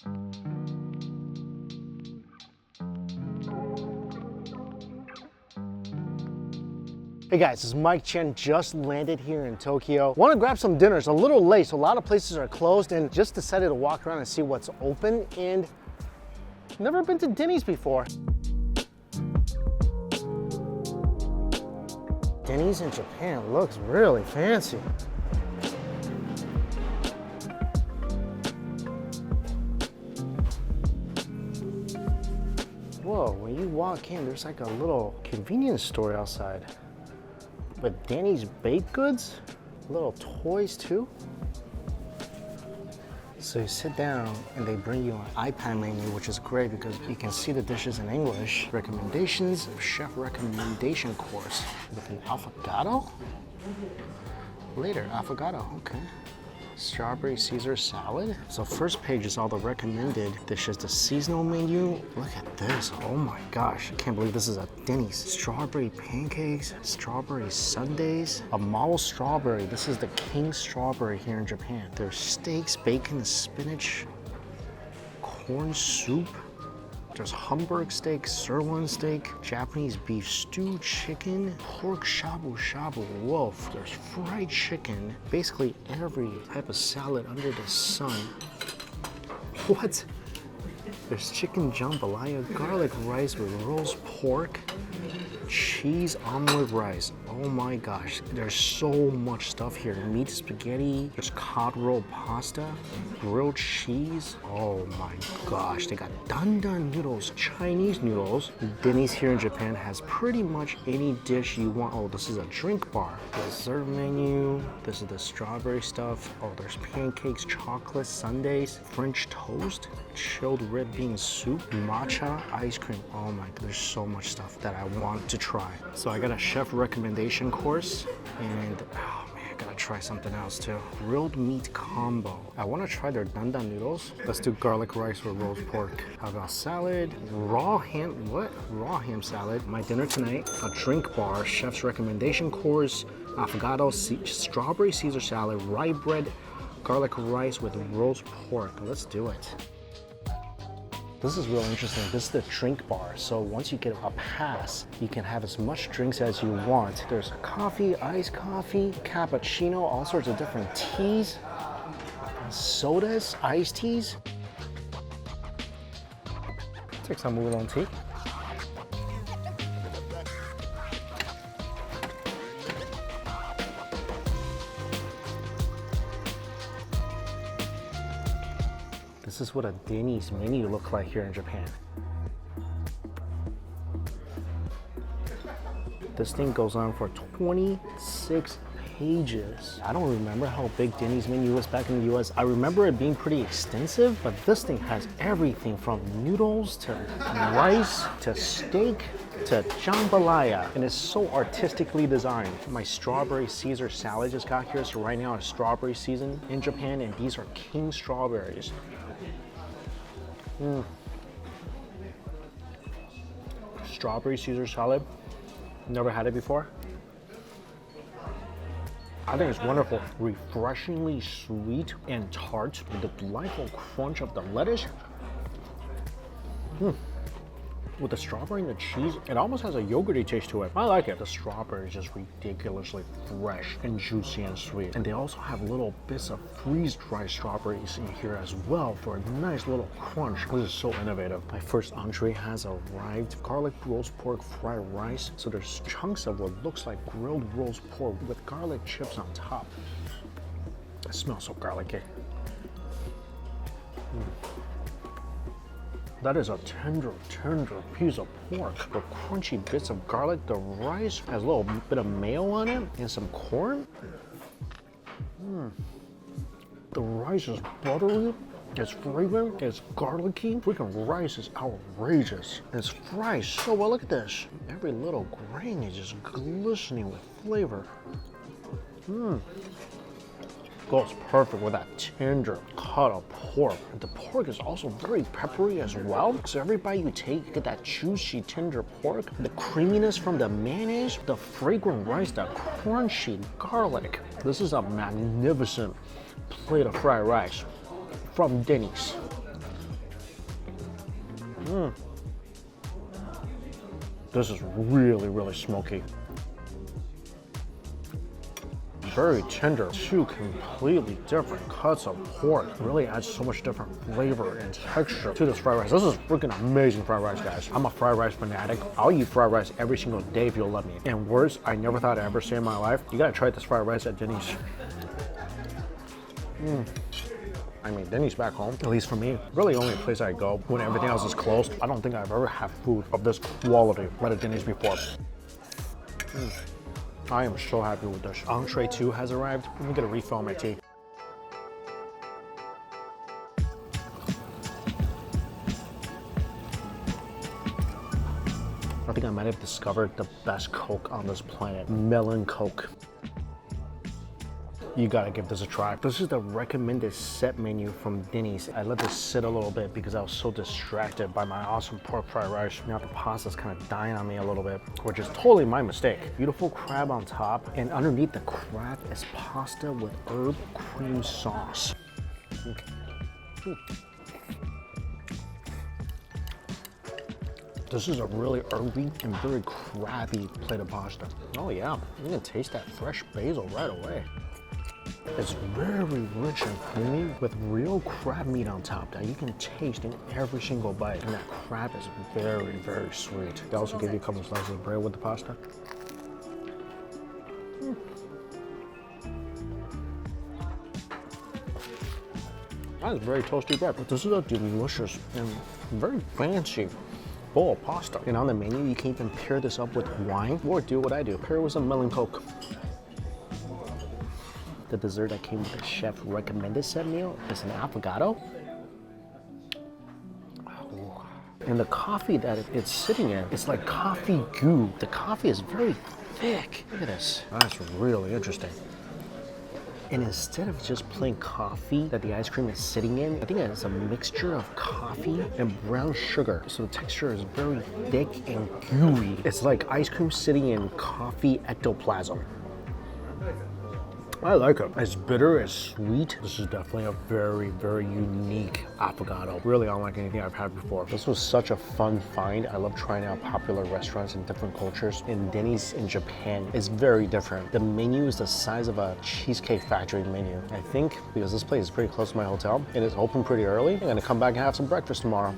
Hey guys, it's Mike Chen, just landed here in Tokyo. Want to grab some dinner. It's a little late, so a lot of places are closed, and just decided to walk around and see what's open, and never been to Denny's before. Denny's in Japan looks really fancy. Whoa, when you walk in, there's like a little convenience store outside with Denny's baked goods, little toys too. So you sit down and they bring you an iPad menu, which is great because you can see the dishes in English. Recommendations, chef recommendation course with an affogato. Later, affogato, okay. Strawberry Caesar salad. So first page is all the recommended dishes, the seasonal menu. Look at this, oh my gosh. I can't believe this is a Denny's. Strawberry pancakes, strawberry sundaes, a model strawberry. This is the king strawberry here in Japan. There's steaks, bacon, spinach, corn soup. There's Hamburg steak, sirloin steak, Japanese beef stew, chicken, pork shabu shabu. Whoa, there's fried chicken. Basically every type of salad under the sun. What? There's chicken jambalaya, garlic rice with roast pork, cheese omelet rice. Oh my gosh, there's so much stuff here. Meat spaghetti, there's cod roll pasta, grilled cheese. Oh my gosh, they got dandan noodles, Chinese noodles. Denny's here in Japan has pretty much any dish you want. Oh, this is a drink bar. Dessert menu, this is the strawberry stuff. Oh, there's pancakes, chocolate sundaes, French toast, chilled red bean soup, matcha ice cream. Oh my, there's so much stuff that I want to try. So I got a chef recommendation course, and oh man, I gotta try something else too. Grilled meat combo. I want to try their dandan noodles. Let's do garlic rice with roast pork. How about salad? Raw ham, what? Raw ham salad. My dinner tonight, a drink bar, chef's recommendation course, affogato, strawberry Caesar salad, rye bread, garlic rice with roast pork. Let's do it. This is real interesting. This is the drink bar. So once you get a pass, you can have as much drinks as you want. There's coffee, iced coffee, cappuccino, all sorts of different teas, sodas, iced teas. Take some oolong tea. This is what a Denny's menu looks like here in Japan. This thing goes on for 26 pages. I don't remember how big Denny's menu was back in the US. I remember it being pretty extensive, but this thing has everything from noodles to rice to steak to jambalaya, and it's so artistically designed. My strawberry Caesar salad just got here, so right now it's strawberry season in Japan, and these are king strawberries. Strawberry Caesar salad. Never had it before. I think it's wonderful. Refreshingly sweet and tart with the delightful crunch of the lettuce. With the strawberry and the cheese, it almost has a yogurty taste to it. I like it. The strawberry is just ridiculously fresh and juicy and sweet. And they also have little bits of freeze-dried strawberries in here as well for a nice little crunch. This is so innovative. My first entree has arrived. Garlic roast pork fried rice. So there's chunks of what looks like grilled roast pork with garlic chips on top. It smells so garlicky. That is a tender, tender piece of pork with crunchy bits of garlic. The rice has a little bit of mayo on it and some corn. The rice is buttery, it's fragrant, it's garlicky. Freaking rice is outrageous. It's fried so well. Look at this. Every little grain is just glistening with flavor. Goes perfect with that tender cut of pork. The pork is also very peppery as well. So every bite you take, you get that juicy, tender pork, the creaminess from the mayonnaise, the fragrant rice, the crunchy garlic. This is a magnificent plate of fried rice from Denny's. This is really, really smoky. Very tender. Two completely different cuts of pork. Really adds so much different flavor and texture to this fried rice. This is freaking amazing fried rice, guys. I'm a fried rice fanatic. I'll eat fried rice every single day if you'll let me. And words I never thought I'd ever say in my life. You gotta try this fried rice at Denny's. I mean, Denny's back home, at least for me. Really only place I go when everything else is closed. I don't think I've ever had food of this quality at a Denny's before. I am so happy with this. Entree 2 has arrived. Let me get a refill on my tea. I think I might have discovered the best Coke on this planet, melon Coke. You gotta give this a try. This is the recommended set menu from Denny's. I let this sit a little bit because I was so distracted by my awesome pork fried rice. Now the pasta's kind of dying on me a little bit, which is totally my mistake. Beautiful crab on top, and underneath the crab is pasta with herb cream sauce. This is a really herby and very crabby plate of pasta. Oh yeah, you can taste that fresh basil right away. It's very rich and creamy with real crab meat on top that you can taste in every single bite. And that crab is very, very sweet. They also give you a couple slices of bread with the pasta. That is very toasty bread, but this is a delicious and very fancy bowl of pasta. And on the menu, you can even pair this up with wine or do what I do, pair it with some melon Coke. The dessert that came with the chef recommended set meal is an avocado. Oh. And the coffee that it's sitting in, it's like coffee goo. The coffee is very thick. Look at this. That's really interesting. And instead of just plain coffee that the ice cream is sitting in, I think it's a mixture of coffee and brown sugar. So the texture is very thick and gooey. It's like ice cream sitting in coffee ectoplasm. I like it. It's bitter, it's sweet. This is definitely a very, very unique avocado. Really unlike anything I've had before. This was such a fun find. I love trying out popular restaurants in different cultures. And Denny's in Japan is very different. The menu is the size of a Cheesecake Factory menu. I think because this place is pretty close to my hotel and it's open pretty early, I'm gonna come back and have some breakfast tomorrow.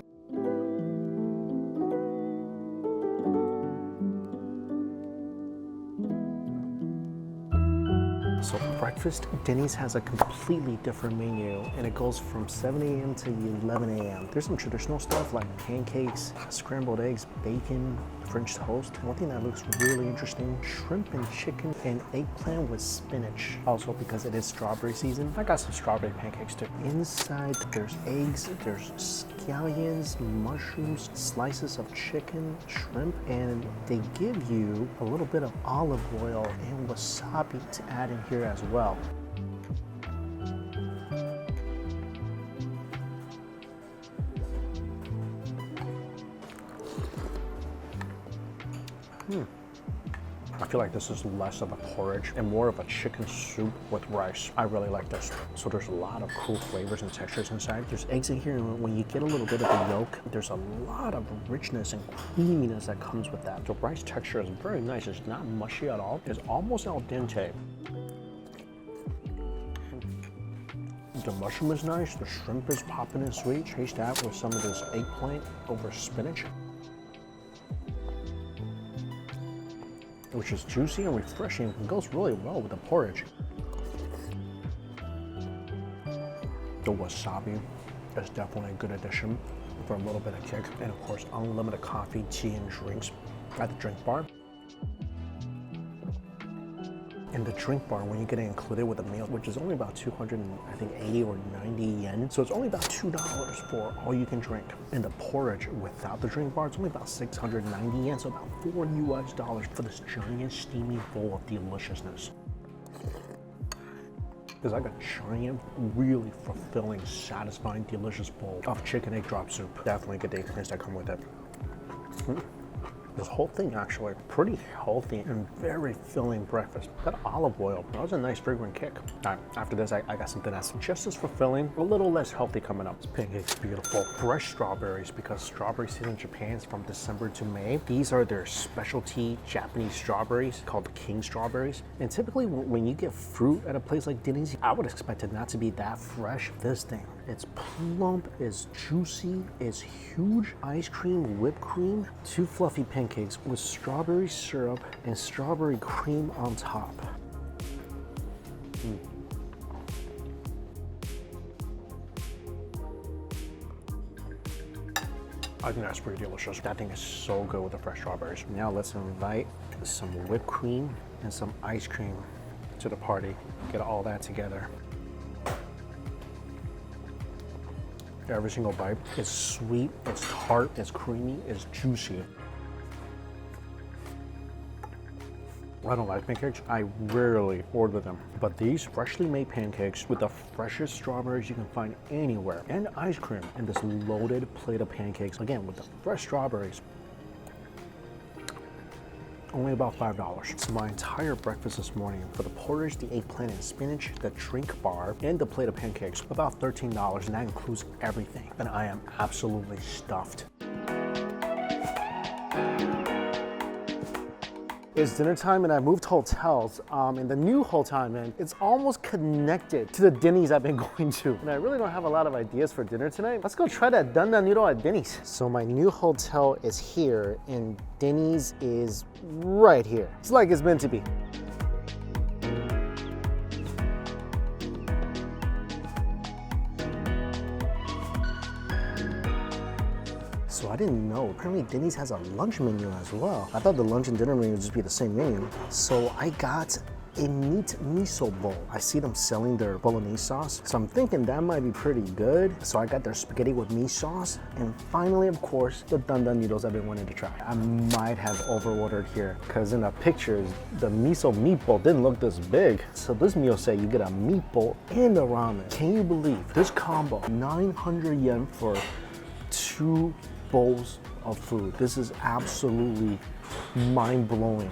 So breakfast, Denny's has a completely different menu and it goes from 7 a.m. to 11 a.m. There's some traditional stuff like pancakes, scrambled eggs, bacon, French toast. One thing that looks really interesting, shrimp and chicken and eggplant with spinach. Also because it is strawberry season, I got some strawberry pancakes too. Inside there's eggs, there's scallions, mushrooms, slices of chicken, shrimp, and they give you a little bit of olive oil and wasabi to add in here as well. I feel like this is less of a porridge and more of a chicken soup with rice. I really like this. So there's a lot of cool flavors and textures inside. There's eggs in here, and when you get a little bit of the yolk, there's a lot of richness and creaminess that comes with that. The rice texture is very nice. It's not mushy at all. It's almost al dente. The mushroom is nice. The shrimp is popping and sweet. Chase that with some of this eggplant over spinach, which is juicy and refreshing and goes really well with the porridge. The wasabi is definitely a good addition for a little bit of kick. And of course, unlimited coffee, tea, and drinks at the drink bar. In the drink bar, when you get it included with a meal, which is only about 280 or 90 yen. So it's only about $2 for all you can drink. And the porridge without the drink bar, it's only about 690 yen, so about $4 US for this giant steamy bowl of deliciousness. It's like a giant, really fulfilling, satisfying, delicious bowl of chicken egg drop soup. Definitely get the ingredients that come with it. This whole thing actually pretty healthy and very filling breakfast. That olive oil, that was a nice fragrant kick. All right, after this, I got something that's just as fulfilling, a little less healthy coming up. This pancake's beautiful. Fresh strawberries, because strawberry season in Japan is from December to May. These are their specialty Japanese strawberries called king strawberries. And typically when you get fruit at a place like Denny's, I would expect it not to be that fresh. This thing, it's plump, it's juicy, it's huge. Ice cream, whipped cream, 2 fluffy pancakes with strawberry syrup and strawberry cream on top. I think that's pretty delicious. That thing is so good with the fresh strawberries. Now let's invite some whipped cream and some ice cream to the party. Get all that together. Every single bite is sweet, it's tart, it's creamy, it's juicy. I don't like pancakes. I rarely order them. But these freshly made pancakes with the freshest strawberries you can find anywhere, and ice cream, and this loaded plate of pancakes, again with the fresh strawberries, only about $5. So my entire breakfast this morning, for the porridge, the eggplant and spinach, the drink bar, and the plate of pancakes, about $13, and that includes everything. And I am absolutely stuffed. It's dinner time and I moved hotels, and the new hotel I'm in, it's almost connected to the Denny's I've been going to. And I really don't have a lot of ideas for dinner tonight. Let's go try that dandan noodle at Denny's. So my new hotel is here and Denny's is right here. It's like it's meant to be. So I didn't know, apparently Denny's has a lunch menu as well. I thought the lunch and dinner menu would just be the same menu. So I got a meat miso bowl. I see them selling their bolognese sauce, so I'm thinking that might be pretty good. So I got their spaghetti with meat sauce, and finally, of course, the dandan noodles I've been wanting to try. I might have over-ordered here, because in the pictures, the miso meatball didn't look this big. So this meal say you get a meatball and a ramen. Can you believe this combo? 900 yen for 2 bowls of food. This is absolutely mind-blowing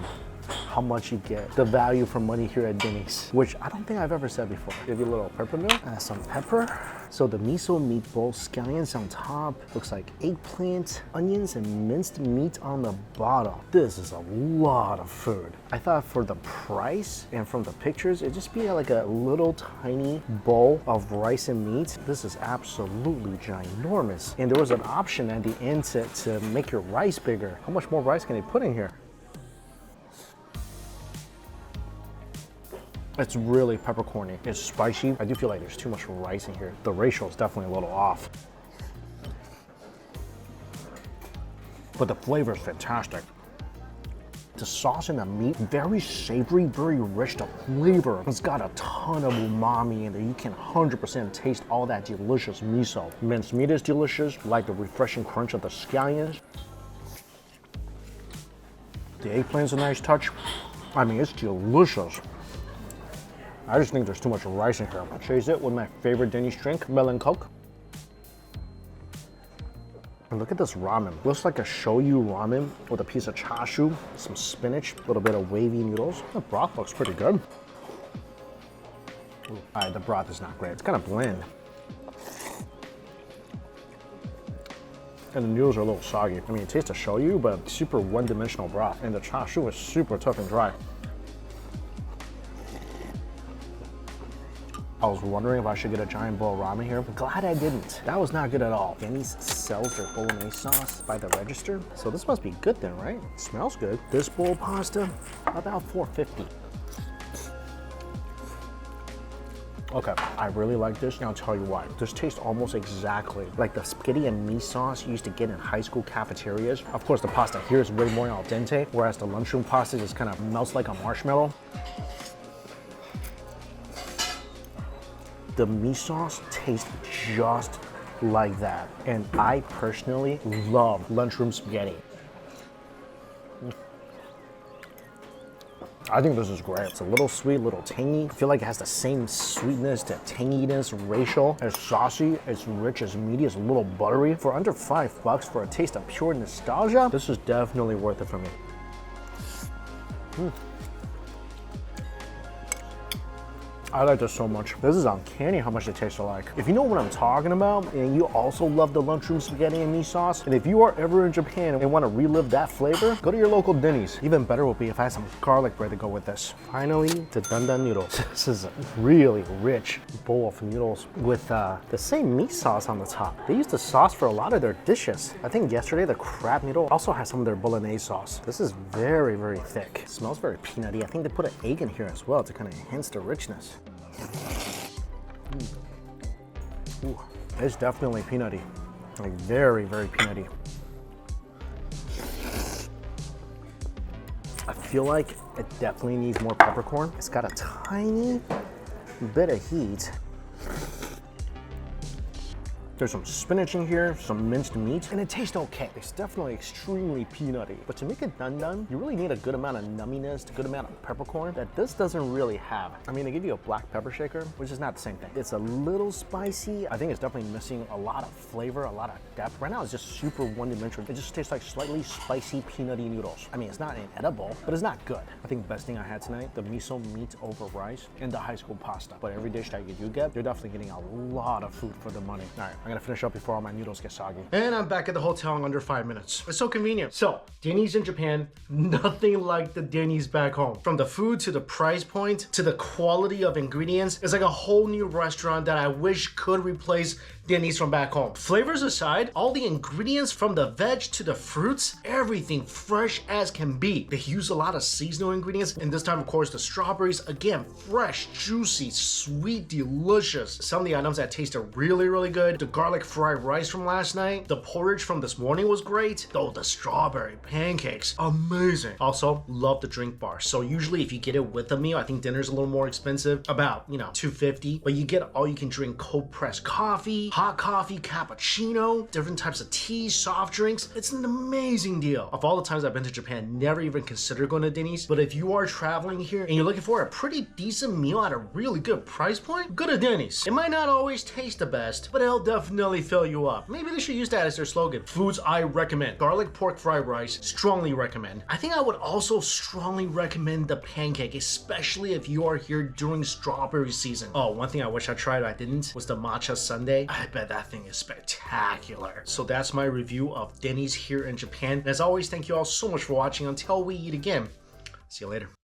how much you get. The value for money here at Denny's, which I don't think I've ever said before. Give you a little peppermint, add some pepper. So the miso meatball, scallions on top, looks like eggplant, onions, and minced meat on the bottom. This is a lot of food. I thought for the price and from the pictures, it'd just be like a little tiny bowl of rice and meat. This is absolutely ginormous. And there was an option at the end to make your rice bigger. How much more rice can they put in here? It's really peppercorny. It's spicy. I do feel like there's too much rice in here. The ratio is definitely a little off. But the flavor is fantastic. The sauce and the meat, very savory, very rich. The flavor, it's got a ton of umami in there. You can 100% taste all that delicious miso. Minced meat is delicious, like the refreshing crunch of the scallions. The eggplant's a nice touch. I mean, it's delicious. I just think there's too much rice in here. I'll chase it with my favorite Denny's drink, melon coke. And look at this ramen. Looks like a shoyu ramen with a piece of chashu, some spinach, a little bit of wavy noodles. The broth looks pretty good. All right, the broth is not great. It's kind of bland. And the noodles are a little soggy. I mean, it tastes of shoyu, but super one-dimensional broth. And the chashu is super tough and dry. I was wondering if I should get a giant bowl of ramen here. I'm glad I didn't. That was not good at all. Denny's sells their bolognese sauce by the register. So this must be good then, right? It smells good. This bowl of pasta, about $4.50. Okay, I really like this, and I'll tell you why. This tastes almost exactly like the spaghetti and meat sauce you used to get in high school cafeterias. Of course, the pasta here is way more al dente, whereas the lunchroom pasta just kind of melts like a marshmallow. The meat sauce tastes just like that. And I personally love lunchroom spaghetti. I think this is great. It's a little sweet, little tangy. I feel like it has the same sweetness to tanginess ratio. It's saucy, it's rich, it's meaty, it's a little buttery. For under $5 for a taste of pure nostalgia, this is definitely worth it for me. I like this so much. This is uncanny how much they taste alike. If you know what I'm talking about, and you also love the lunchroom spaghetti and meat sauce, and if you are ever in Japan and want to relive that flavor, go to your local Denny's. Even better would be if I had some garlic bread to go with this. Finally, the dandan noodles. This is a really rich bowl of noodles with the same meat sauce on the top. They use the sauce for a lot of their dishes. I think yesterday the crab noodle also has some of their bolognese sauce. This is very, very thick. It smells very peanutty. I think they put an egg in here as well to kind of enhance the richness. Ooh, it's definitely peanutty, like very, very peanutty. I feel like it definitely needs more peppercorn. It's got a tiny bit of heat. There's some spinach in here, some minced meat, and it tastes okay. It's definitely extremely peanutty. But to make it dandan, you really need a good amount of numminess, a good amount of peppercorn that this doesn't really have. I mean, they give you a black pepper shaker, which is not the same thing. It's a little spicy. I think it's definitely missing a lot of flavor, a lot of depth. Right now, it's just super one-dimensional. It just tastes like slightly spicy peanutty noodles. I mean, it's not inedible, but it's not good. I think the best thing I had tonight, the miso meat over rice and the high school pasta. But every dish that you do get, you're definitely getting a lot of food for the money. All right, I'm gonna finish up before all my noodles get soggy. And I'm back at the hotel in under 5 minutes. It's so convenient. So, Denny's in Japan, nothing like the Denny's back home. From the food to the price point to the quality of ingredients, it's like a whole new restaurant that I wish could replace Denny's from back home. Flavors aside, all the ingredients from the veg to the fruits, everything fresh as can be. They use a lot of seasonal ingredients, and this time, of course, the strawberries, again, fresh, juicy, sweet, delicious. Some of the items that tasted really, really good. The garlic fried rice from last night, the porridge from this morning was great. Oh, the strawberry pancakes, amazing. Also, love the drink bar. So usually if you get it with a meal, I think dinner's a little more expensive, about, $2.50, but you get all you can drink cold pressed coffee, hot coffee, cappuccino, different types of tea, soft drinks. It's an amazing deal. Of all the times I've been to Japan, never even considered going to Denny's, but if you are traveling here and you're looking for a pretty decent meal at a really good price point, go to Denny's. It might not always taste the best, but it'll definitely fill you up. Maybe they should use that as their slogan. Foods I recommend. Garlic pork fried rice, strongly recommend. I think I would also strongly recommend the pancake, especially if you are here during strawberry season. Oh, one thing I wish I tried I didn't was the matcha sundae. I bet that thing is spectacular. So that's my review of Denny's here in Japan. And as always, thank you all so much for watching. Until we eat again, see you later.